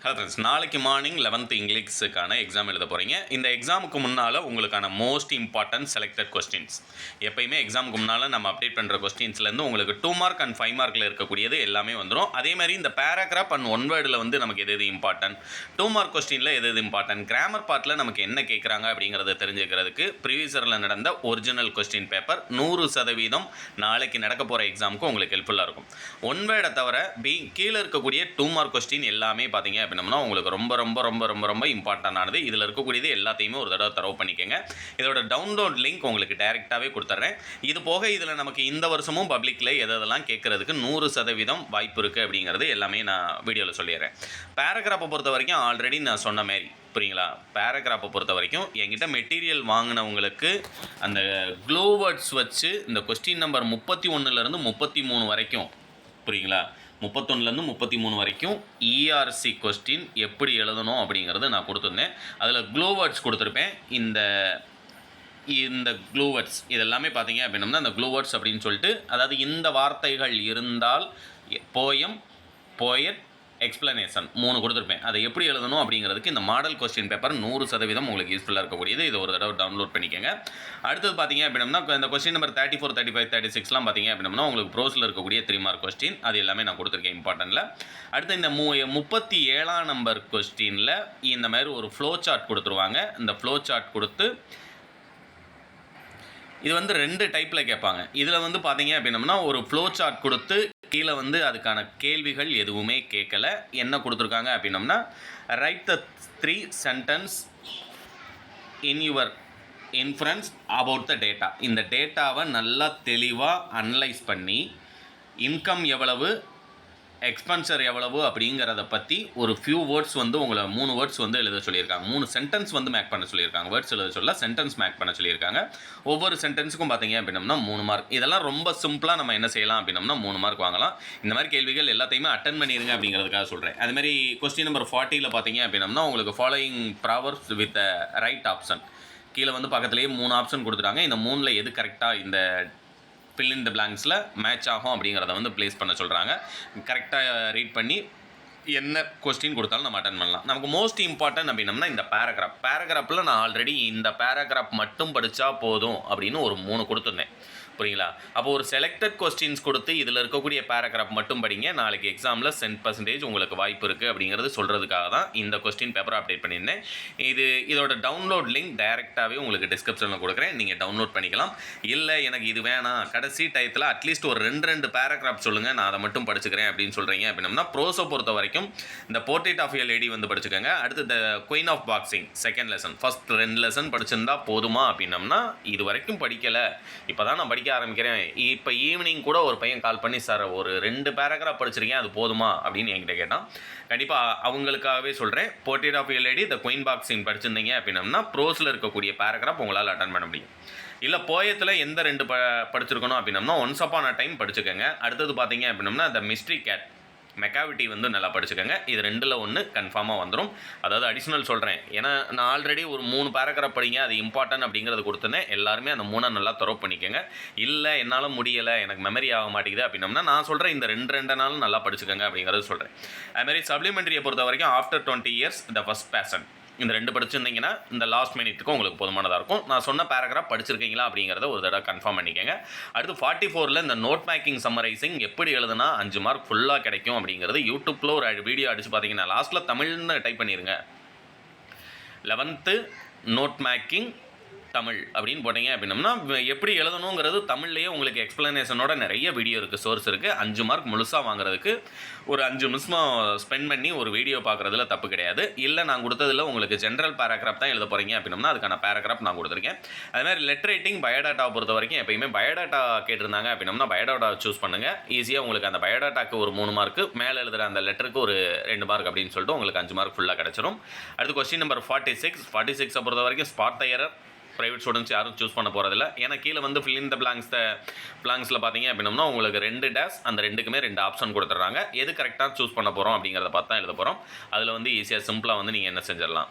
Hello friends, நாளைக்கு morning 11th இங்கிலீஷுக்கான exam எழுத போகிறீங்க. இந்த எக்ஸாமுக்கு முன்னால் உங்களுக்கான மோஸ்ட் இம்பார்ட்டன்ட் செலக்டட் கொஸ்டின்ஸ். எப்பயுமே எக்ஸாமுக்கு முன்னால் நம்ம அப்டேட் பண்ணுற கொஸ்டின்ஸ்லேருந்து உங்களுக்கு 2 மார்க் அண்ட் 5 மார்க்கில் இருக்கக்கூடியது எல்லாமே வந்துடும். அதே மாதிரி இந்த பேராகிராஃப் அண்ட் ஒன் வேர்டில் வந்து நமக்கு எது இம்பார்ட்டன்ட், 2 மார்க் கொஸ்டினில் எது இம்பார்ட்டன்ட், கிராமர் பார்ட்டில் நமக்கு என்ன கேட்குறாங்க அப்படிங்கிறத தெரிஞ்சுக்கிறதுக்கு ப்ரீவியஸரில் நடந்த ஒரிஜினல் கொஸ்டின் பேப்பர் 100% நாளைக்கு நடக்க போகிற எக்ஸாமுக்கு உங்களுக்கு ஹெல்ப்ஃபுல்லாக இருக்கும். ஒன் வேர்டை தவிர கீழே இருக்கக்கூடிய 2 மார்க் கொஸ்டின் எல்லாமே பார்த்தீங்க அப்படின்னா உங்களுக்கு ரொம்ப ரொம்ப ரொம்ப ரொம்ப ரொம்ப இம்பார்ட்டன்டானது. இதில் இருக்கக்கூடியது எல்லாத்தையுமே ஒரு தடவை தரவு பண்ணிக்கோங்க. இதோட டவுன்லோட் லிங்க் உங்களுக்கு டைரெக்டாகவே கொடுத்துட்றேன். இது போக இதில் நமக்கு இந்த வருஷமும் பப்ளிக்கில் எதெல்லாம் கேட்குறதுக்கு 100% வாய்ப்பு இருக்குது அப்படிங்கிறது எல்லாமே நான் வீடியோவில் சொல்லிடுறேன். பேராகிராஃபை பொறுத்த வரைக்கும் ஆல்ரெடி நான் சொன்ன மாதிரி புரியுங்களா. பேராகிராஃபை பொறுத்த வரைக்கும் என்கிட்ட மெட்டீரியல் வாங்கினவங்களுக்கு அந்த க்ளோ வேர்ட்ஸ் வச்சு இந்த கொஸ்டின் நம்பர் 31லேருந்து 33 வரைக்கும் புரியுங்களா, 31லேருந்து 33 வரைக்கும் இஆர்சி கொஸ்டின் எப்படி எழுதணும் அப்படிங்கிறது நான் கொடுத்துருந்தேன். அதில் க்ளோ வேர்ட்ஸ் கொடுத்துருப்பேன். இந்த க்ளூ வேர்ட்ஸ் இதெல்லாமே பார்த்தீங்க அப்படின்னா அந்த க்ளூ வேர்ட்ஸ் அப்படின்னு சொல்லிட்டு, அதாவது இந்த வார்த்தைகள் இருந்தால் போயம், போயட், எக்ஸ்ப்ளனேஷன் 3 கொடுத்துருப்பேன். அதை எப்படி எழுதணும் அப்படிங்கிறதுக்கு இந்த மாடல் கொஸ்டின் பேப்பர் 100% உங்களுக்கு யூஸ்ஃபுல்லாக இருக்கக்கூடியது. இது ஒரு தடவை டவுன்லோட் பண்ணிக்கோங்க. அடுத்தது பார்த்தீங்க அப்படின்னா இந்த கொஸ்டின் நம்பர் 34, 35, 36லாம் பார்த்தீங்க அப்படின்னா உங்களுக்கு ப்ரோஸில் இருக்கக்கூடிய 3 மார்க் கொஸ்டின் அது எல்லாமே நான் கொடுத்துருக்கேன் இம்பார்ட்டன்ட்டில். அடுத்து இந்த 37ஆம் நம்பர் கொஸ்டினில் இந்த மாதிரி ஒரு ஃப்ளோ சார்ட் கொடுத்துருவாங்க. இந்த ஃப்ளோ சார்ட் கொடுத்து இது வந்து 2 டைப்பில் கேட்பாங்க. இதில் வந்து பார்த்தீங்க அப்படின்னம்னா ஒரு ஃப்ளோ சார்ட் கொடுத்து கீழே வந்து அதுக்கான கேள்விகள் எதுவுமே கேட்கல. என்ன கொடுத்துருக்காங்க அப்படின்னம்னா right the 3 sentence in your inference about the data. இந்த டேட்டாவை நல்லா தெளிவாக அனலைஸ் பண்ணி இன்கம் எவ்வளவு, எக்ஸ்பென்சர் எவ்வளவு அப்படிங்கிறத பற்றி ஒரு ஃபியூ வேர்ட்ஸ் வந்து உங்களை 3 வேர்ட்ஸ் வந்து எழுத சொல்லியிருக்காங்க. 3 சென்டென்ஸ் வந்து மேக் பண்ண சொல்லியிருக்காங்க. வேர்ட்ஸ் எழுத சொல்ல சென்டென்ஸ் மேக் பண்ண சொல்லியிருக்காங்க. ஒவ்வொரு சென்டென்ஸுக்கும் பார்த்தீங்க அப்படின்னம்னா 3 மார்க். இதெல்லாம் ரொம்ப சிம்பிளாக நம்ம என்ன செய்யலாம் அப்படின்னம்னா 3 மார்க் வாங்கலாம். இந்த மாதிரி கேள்விகள் எல்லாத்தையுமே அட்டன் பண்ணிடுங்க அப்படிங்கிறதுக்காக சொல்கிறேன். அதுமாதிரி கொஸ்டின் நம்பர் 40ல் பார்த்தீங்க அப்படின்னம்னா உங்களுக்கு following Proverbs with right option கீழே வந்து பக்கத்துலேயே 3 ஆப்ஷன் கொடுத்துட்டாங்க. இந்த 3ல் எது கரெக்டாக இந்த fill in the blanksல மேட்ச் ஆகும் அப்படிங்கிறத வந்து ப்ளேஸ் பண்ண சொல்கிறாங்க. கரெக்டாக ரீட் பண்ணி என்ன கொஸ்டின் கொடுத்தாலும் நம்ம அட்டன் பண்ணலாம். நமக்கு மோஸ்ட் இம்பார்ட்டன்ட் அப்படின்னம்னா இந்த பேராகிராஃபில் நான் ஆல்ரெடி இந்த பேராகிராஃப் மட்டும் படித்தா போதும் அப்படின்னு ஒரு 3 கொடுத்துருந்தேன் புரியுங்களா. அப்போ ஒரு செலக்டட் கொஸ்டின்ஸ் கொடுத்து இதில் இருக்கக்கூடிய பேராகிராஃப் மட்டும் படிங்க, நாளைக்கு எக்ஸாமில் 100% உங்களுக்கு வாய்ப்பு இருக்குது அப்படிங்கிறது சொல்கிறதுக்காக தான் இந்த கொஸ்டின் பேப்பரை அப்டேட் பண்ணியிருந்தேன். இதோட டவுன்லோட் லிங்க் டைரெக்டாகவே உங்களுக்கு டிஸ்கிரிப்ஷனில் கொடுக்குறேன், நீங்கள் டவுன்லோட் பண்ணிக்கலாம். இல்லை எனக்கு இது வேணாம், கடைசி டயத்தில் அட்லீஸ்ட் ஒரு 2 பேராகிராஃப் சொல்லுங்கள், நான் அதை மட்டும் படிச்சுக்கிறேன் அப்படின்னு சொல்கிறீங்க அப்படின்னா ப்ரோஸை பொறுத்த வரைக்கும் இந்த போர்ட்ரேட் ஆஃப் எ லேடி வந்து படிச்சுக்கோங்க. அடுத்து the queen of boxing second lesson, first 2 lesson படிச்சிருந்தா போதுமா அப்படின்னம்னா இது வரைக்கும் படிக்கலை, இப்போ தான் நான் ஆரம்பிக்கிறேன். இப்போ ஈவினிங் கூட ஒரு பையன் கால் பண்ணி சார் ஒரு 2 பேராகிராஃப் படிச்சிருக்கேன் அது போதுமா அப்படின்னு என்கிட்ட கேட்டான். கண்டிப்பாக அவங்களுக்காகவே சொல்கிறேன், portrait of a lady, the queen boxing படிச்சிருந்தீங்க அப்படின்னம்னா ப்ரோஸில் இருக்கக்கூடிய பேராகிராஃப் உங்களால் அட்டன் பண்ண முடியும். இல்லை போயத்தில் எந்த 2 படிச்சிருக்கணும் அப்படின்னம்னா ஒன்ஸ் அப்பான் அ டைம் படிச்சுக்கோங்க. அடுத்தது பார்த்தீங்க அப்படின்னம்னா த மிஸ்ட்ரி கேட் மெக்காவிட்டி வந்து நல்லா படிச்சுக்கோங்க. இது 2ல் 1 கன்ஃபார்மாக வந்துடும். அதாவது அடிஷ்னல் சொல்கிறேன், ஏன்னா நான் ஆல்ரெடி ஒரு 3 பேராகிராஃப் படிங்க அது இம்பார்ட்டன்ட் அப்படிங்கிறது கொடுத்தேன். எல்லாருமே அந்த 3 நல்லா தரவு பண்ணிக்கோங்க. இல்லை என்னால் முடியலை, எனக்கு மெமரி ஆக மாட்டேங்குது அப்படின்னம்னா நான் சொல்கிறேன் இந்த 2 நாளும் நல்லா படிச்சுக்கோங்க அப்படிங்கிறது சொல்கிறேன். அதுமாதிரி சப்ளிமெண்ட்ரியை பொறுத்த வரைக்கும் after 20 years the first passion, இந்த 2 படிச்சிருந்தீங்கன்னா இந்த லாஸ்ட் மினிட்டுக்கும் உங்களுக்கு போதுமானதாக இருக்கும். நான் சொன்ன பேராகிராஃப் படிச்சிருக்கீங்களா அப்படிங்கிறத ஒரு தடவை கன்ஃபார்ம் பண்ணிக்கோங்க. அடுத்து 44ல் இந்த நோட் மேக்கிங் சம்மரைசிங் எப்படி எழுதுனா 5 மார்க் ஃபுல்லாக கிடைக்கும் அப்படிங்கிறது யூடியூப்பில் ஒரு வீடியோ அடித்து பார்த்தீங்கன்னா லாஸ்ட்டில் தமிழ்னு டைப் பண்ணிடுங்க. 11th நோட் மேக்கிங் தமிழ் அப்படின்னு போட்டிங்க அப்படின்னம்னா எப்படி எழுதணுங்கிறது தமிழ்லேயே உங்களுக்கு எக்ஸ்ப்ளனேஷனோட நிறைய வீடியோ இருக்குது, சோர்ஸ் இருக்குது. 5 மார்க் முழுசாக வாங்குறதுக்கு ஒரு 5 நிமிஷம் ஸ்பெண்ட் பண்ணி ஒரு வீடியோ பார்க்குறதுல தப்பு கிடையாது. இல்லை நான் கொடுத்ததில் உங்களுக்கு ஜென்ரல் பேராகிராஃப் தான் எழுத போகிறீங்க அப்படின்னம்னா அதுக்கான பேராகிராஃப் நான் கொடுத்துருக்கேன். அதுமாதிரி லெட்டர் ரைட்டிங் பயோடாட்டாவை பொறுத்த வரைக்கும் எப்பயுமே பயோடாட்டா கேட்டிருந்தாங்க அப்படின்னம்னா பயோடாட்டா சூஸ் பண்ணுங்கள். ஈஸியாக உங்களுக்கு அந்த பயோடாட்டாக்கு ஒரு 3 மார்க்கு, மேலே எழுதுகிற அந்த லெட்டருக்கு ஒரு 2 மார்க் அப்படின்னு சொல்லிட்டு உங்களுக்கு 5 மார்க் ஃபுல்லாக கிடச்சிரும். அடுத்து கொஸ்டின் நம்பர் 46 பொறுத்த வரைக்கும் ஸ்பாட் தயரர் ப்ரைவேட் ஸ்டூடெண்ட்ஸ் யாரும் சூஸ் பண்ண போகிறதில்ல. ஏன்னா கீழே வந்து ஃபில் இன் த பிளாங்க்ஸில் பார்த்தீங்க அப்படின்னம்னா உங்களுக்கு 2 டேஷ், அந்த 2க்குமே 2 ஆப்ஷன் கொடுத்துட்றாங்க. எது கரெக்டாக சூஸ் பண்ண போகிறோம் அப்படிங்கிறத பார்த்து தான் எழுத போகிறோம். அதில் வந்து ஈஸியாக சிம்பிளாக வந்து நீங்கள் என்ன செஞ்சிடலாம்.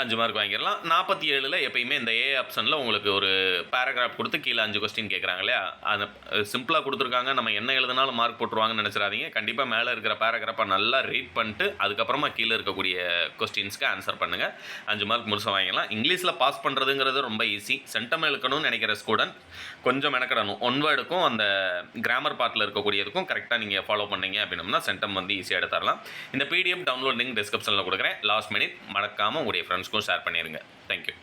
5 மார்க் வாங்கிடலாம். 47ல் எப்பயுமே இந்த ஏ ஆப்ஷனில் உங்களுக்கு ஒரு பேராகிராஃப் கொடுத்து கீழே 5 கொஸ்டின் கேட்குறாங்க இல்லையா, அதை சிம்பிளாக கொடுத்துருக்காங்க, நம்ம என்ன எழுதினாலும் மார்க் போட்டுருவாங்கன்னு நினச்சிடாதீங்க. கண்டிப்பாக மேலே இருக்கிற பேராகிராஃபை நல்லா ரீட் பண்ணிட்டு அதுக்கப்புறமா கீழே இருக்கக்கூடிய கொஸ்டின்ஸ்க்கு ஆன்சர் பண்ணுங்கள். 5 மார்க் முழுசாக வாங்கிடலாம். இங்கிலீஷில் பாஸ் பண்ணுறதுங்கிறது ரொம்ப ஈஸி. சென்டம் எழுக்கணும்னு நினைக்கிற ஸ்டூடெண்ட் கொஞ்சம் மெனக்கிடணும். ஒன் வேர்டுக்கும் அந்த கிராமர் பார்ட்டில் இருக்கக்கூடியதுக்கும் கரெக்டாக நீங்கள் ஃபாலோ பண்ணீங்க அப்படின்னா சென்டம் வந்து ஈஸியாக எடுத்துடலாம். இந்த பிடிஎஃப் டவுன்லோட் லிங்க் டிஸ்கிரிப்ஷனில் கொடுக்குறேன். லாஸ்ட் மினிட் மறக்காமல் உங்களுடைய ஃப்ரெண்ட்ஸ்க்கும் ஷேர் பண்ணிடுங்க. தேங்க்யூ.